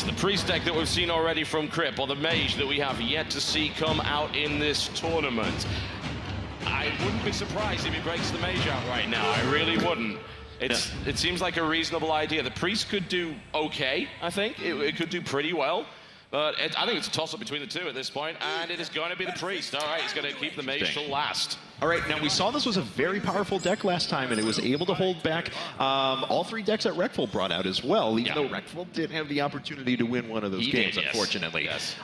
the priest deck that we've seen already from Kripp, or the mage that we have yet to see come out in this tournament. I wouldn't be surprised if he breaks the mage out right now. I really wouldn't. It seems like a reasonable idea. The priest could do okay, I think. It could do pretty well. But I think it's a toss-up between the two at this point, and it is going to be the priest. All right, he's going to keep the mage till last. All right, now we saw this was a very powerful deck last time, and it was able to hold back all three decks that Reckful brought out as well, even though Reckful didn't have the opportunity to win one of those games, unfortunately. Yes.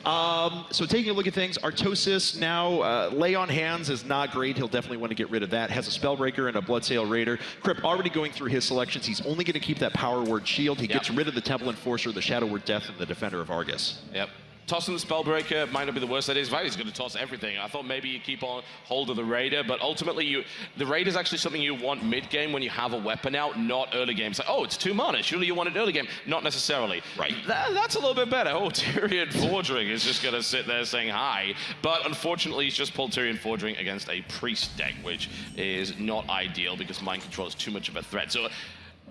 So taking a look at things, Artosis now, lay on hands is not great. He'll definitely want to get rid of that. Has a Spellbreaker and a Bloodsail Raider. Kripp already going through his selections. He's only going to keep that Power Word Shield. He gets rid of the Temple Enforcer, the Shadow Word Death, and the Defender of Argus. Yep. Tossing the Spellbreaker might not be the worst idea. He's going to toss everything. I thought maybe you keep on hold of the Raider, but ultimately the Raider is actually something you want mid-game when you have a weapon out, not early game. It's like, oh, it's 2 mana. Surely you want it early game. Not necessarily. Right. That's a little bit better. Oh, Tyrion Fordring is just going to sit there saying hi. But unfortunately, he's just pulled Tyrion Fordring against a Priest deck, which is not ideal because Mind Control is too much of a threat. So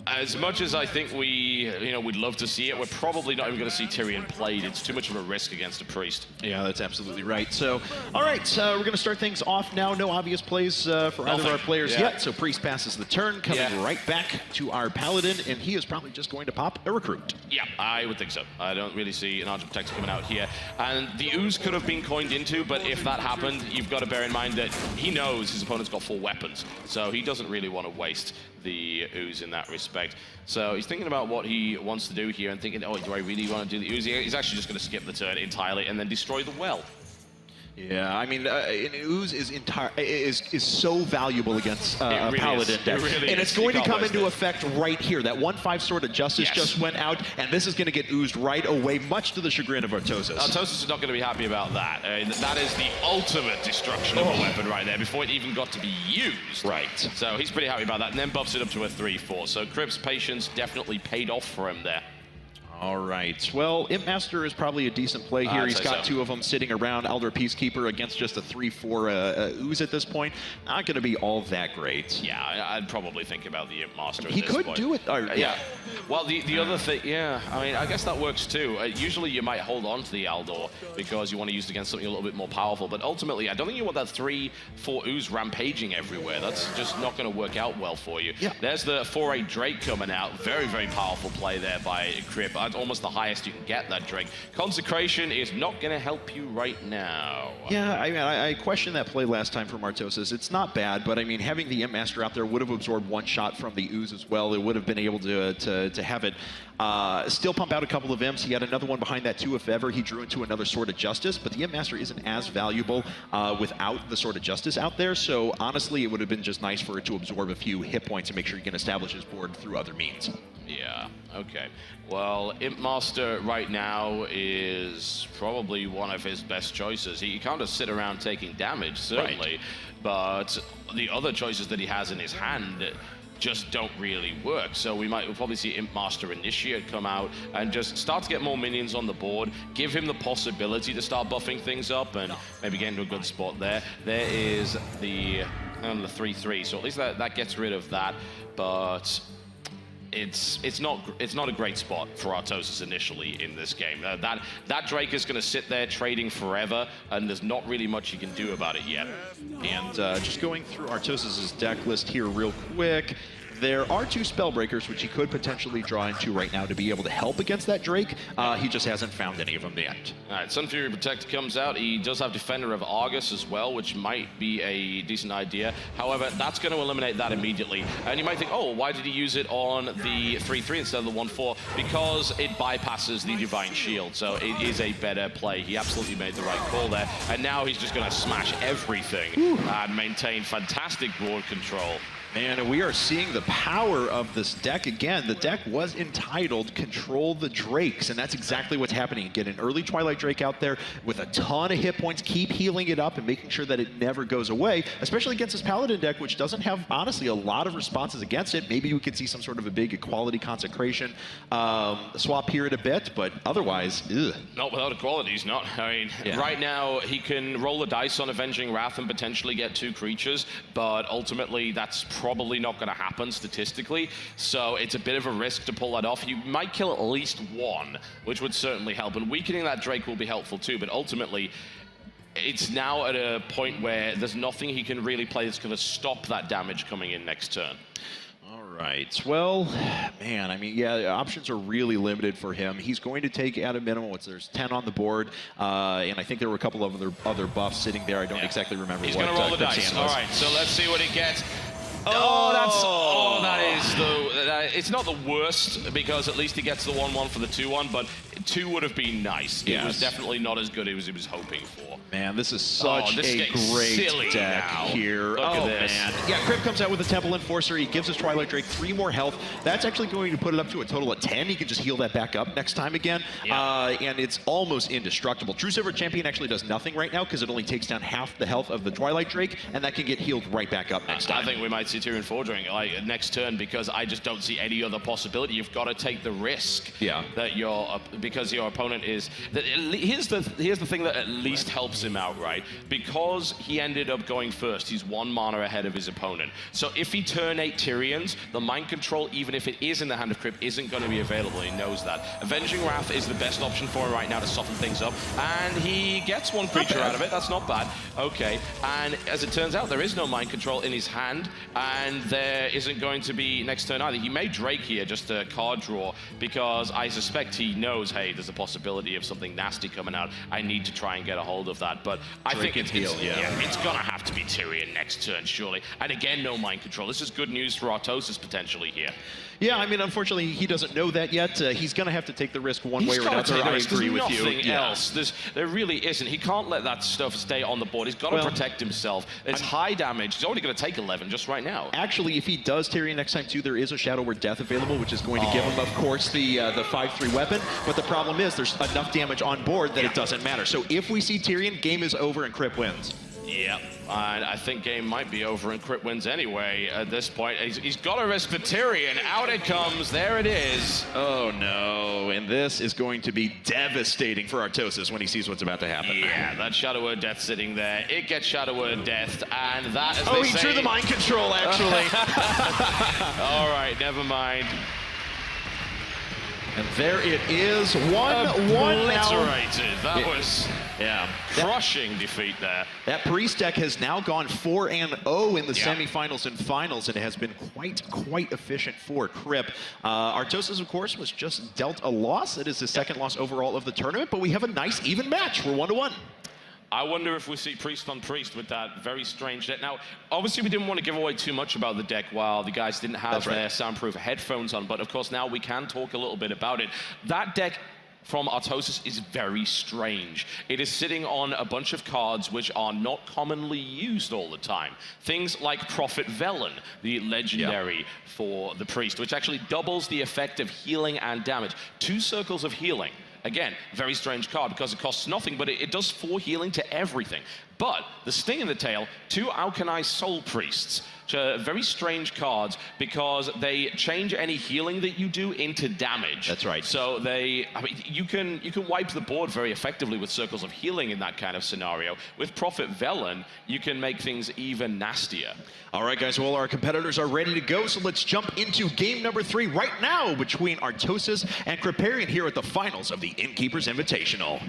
as much as I think we'd love to see it, we're probably not even going to see Tyrion played. It's too much of a risk against a priest. Yeah, that's absolutely right. So, all right, we're going to start things off now. No obvious plays for either of our players yet. So priest passes the turn, coming right back to our paladin, and he is probably just going to pop a recruit. Yeah, I would think so. I don't really see an Argent Protector coming out here. And the Ooze could have been coined into, but if that happened, you've got to bear in mind that he knows his opponent's got 4 weapons. So he doesn't really want to waste the Ooze in that respect. So he's thinking about what he wants to do here and thinking, oh, do I really want to do the Ooze? He's actually just going to skip the turn entirely and then destroy the well. Yeah, I mean, an Ooze is so valuable against a Paladin deck. And it's going to come into effect right here. That 1/5 Sword of Justice just went out, and this is going to get oozed right away, much to the chagrin of Artosis. Artosis is not going to be happy about that. That is the ultimate destruction of a weapon right there, before it even got to be used. Right. So he's pretty happy about that, and then buffs it up to a 3/4. So Kripp's patience definitely paid off for him there. All right. Well, Imp Master is probably a decent play here. He's got 2 of them sitting around. Elder Peacekeeper against just a 3/4 Ooze at this point. Not going to be all that great. Yeah, I'd probably think about the Imp Master. He could do it. Well, the other thing, I mean, I guess that works too. Usually you might hold on to the Aldor because you want to use it against something a little bit more powerful. But ultimately, I don't think you want that 3/4 Ooze rampaging everywhere. That's just not going to work out well for you. Yeah. There's the 4/8 Drake coming out. Very, very powerful play there by Kripp. Almost the highest you can get that Drake. Consecration is not going to help you right now. Yeah, I mean, I questioned that play last time from Artosis. It's not bad, but I mean, having the Imp Master out there would have absorbed 1 shot from the Ooze as well. It would have been able to have it still pump out a couple of Imps. He had another one behind that too, if ever. He drew into another Sword of Justice, but the Imp Master isn't as valuable without the Sword of Justice out there. So honestly, it would have been just nice for it to absorb a few hit points and make sure he can establish his board through other means. Yeah, okay. Well, Imp Master right now is probably one of his best choices. He can't just sit around taking damage, certainly, but the other choices that he has in his hand just don't really work. So we'll probably see Imp Master Initiate come out and just start to get more minions on the board, give him the possibility to start buffing things up and maybe get into a good spot there. There is the 3/3, so at least that gets rid of that, but it's not a great spot for Artosis initially in this game. That Drake is going to sit there trading forever, and there's not really much you can do about it yet. And just going through Artosis' deck list here real quick, there are 2 Spellbreakers, which he could potentially draw into right now to be able to help against that Drake. He just hasn't found any of them yet. All right, Sun Fury Protector comes out. He does have Defender of Argus as well, which might be a decent idea. However, that's going to eliminate that immediately. And you might think, oh, why did he use it on the 3/3 instead of the 1/4? Because it bypasses the Divine Shield, so it is a better play. He absolutely made the right call there. And now he's just going to smash everything and maintain fantastic board control. And we are seeing the power of this deck again. The deck was entitled Control the Drakes, and that's exactly what's happening. Get an early Twilight Drake out there with a ton of hit points, keep healing it up and making sure that it never goes away, especially against this Paladin deck, which doesn't have, honestly, a lot of responses against it. Maybe we could see some sort of a big Equality Consecration swap here in a bit, but otherwise, ugh. Not without Equality, he's not. I mean, right now, he can roll the dice on Avenging Wrath and potentially get 2 creatures, but ultimately, that's probably not going to happen statistically, so it's a bit of a risk to pull that off. You might kill at least one, which would certainly help, and weakening that Drake will be helpful too, but ultimately, it's now at a point where there's nothing he can really play that's going to stop that damage coming in next turn. Right. Well, man, I mean, yeah, options are really limited for him. He's going to take at a minimum, there's 10 on the board, and I think there were a couple of other buffs sitting there. I don't exactly remember He's what. He's going to roll the dice. All right, so let's see what he gets. It's not the worst, because at least he gets the 1-1 for the 2-1, but 2 would have been nice. It was definitely not as good as he was hoping for. Man, this is such a great deck here. Look at this. Man. Yeah, Kripp comes out with a Temple Enforcer. He gives his Twilight Drake 3 more health. That's actually going to put it up to a total of 10. He can just heal that back up next time again. And it's almost indestructible. True Silver Champion actually does nothing right now because it only takes down half the health of the Twilight Drake, and that can get healed right back up next time. I think we might see Tyrion forging next turn, because I just don't see any other possibility. You've got to take the risk that because your opponent is. Here's the thing that at least helps him out, right? Because he ended up going first, he's 1 mana ahead of his opponent. So if he turn 8 Tyrions, the mind control, even if it is in the hand of Kripp, isn't going to be available. He knows that. Avenging Wrath is the best option for him right now to soften things up, and he gets 1 creature out of it. That's not bad. Okay, and as it turns out, there is no mind control in his hand, and there isn't going to be next turn either. He may Drake here, just a card draw, because I suspect he knows, hey, there's a possibility of something nasty coming out. I need to try and get a hold of that. But I think it's going to have to be Tyrion next turn, surely. And again, no mind control. This is good news for Artosis potentially here. Yeah, I mean, unfortunately, he doesn't know that yet. He's going to have to take the risk one way or another. I agree with you. Nothing else. There really isn't. He can't let that stuff stay on the board. He's got to protect himself. It's high damage. He's only going to take 11 just right now. Actually, if he does Tyrion next time too, there is a Shadow Word Death available, which is going to give him, of course, the 5/3 weapon. But the problem is there's enough damage on board that it doesn't matter. So if we see Tyrion, game is over and Kripp wins. Yeah, and I think game might be over and Kripp wins anyway at this point. He's got to risk the Tyrion. Out it comes. There it is. Oh, no. And this is going to be devastating for Artosis when he sees what's about to happen. Yeah, that Shadow Word Death sitting there. It gets Shadow Word Death, and that, as he drew the mind control, actually. All right, never mind. And there it is, 1-1 obliterated. That was crushing defeat there. That Priest deck has now gone 4-0 in the semifinals and finals, and it has been quite efficient for Kripp. Artosis, of course, was just dealt a loss. It is his second loss overall of the tournament, but we have a nice even match. We're 1-1. I wonder if we see Priest on Priest with that very strange deck. Now, obviously, we didn't want to give away too much about the deck while the guys didn't have their soundproof headphones on, but of course, now we can talk a little bit about it. That deck from Artosis is very strange. It is sitting on a bunch of cards which are not commonly used all the time. Things like Prophet Velen, the legendary for the Priest, which actually doubles the effect of healing and damage. 2 circles of healing. Again, very strange card because it costs nothing, but it does 4 healing to everything. But the sting in the tail, 2 Alkanized Soul Priests, which are very strange cards because they change any healing that you do into damage. That's right. So you can wipe the board very effectively with circles of healing in that kind of scenario. With Prophet Velen, you can make things even nastier. All right, guys, well, our competitors are ready to go, so let's jump into game number 3 right now between Artosis and Kripparrian here at the finals of the InnKeepers Invitational.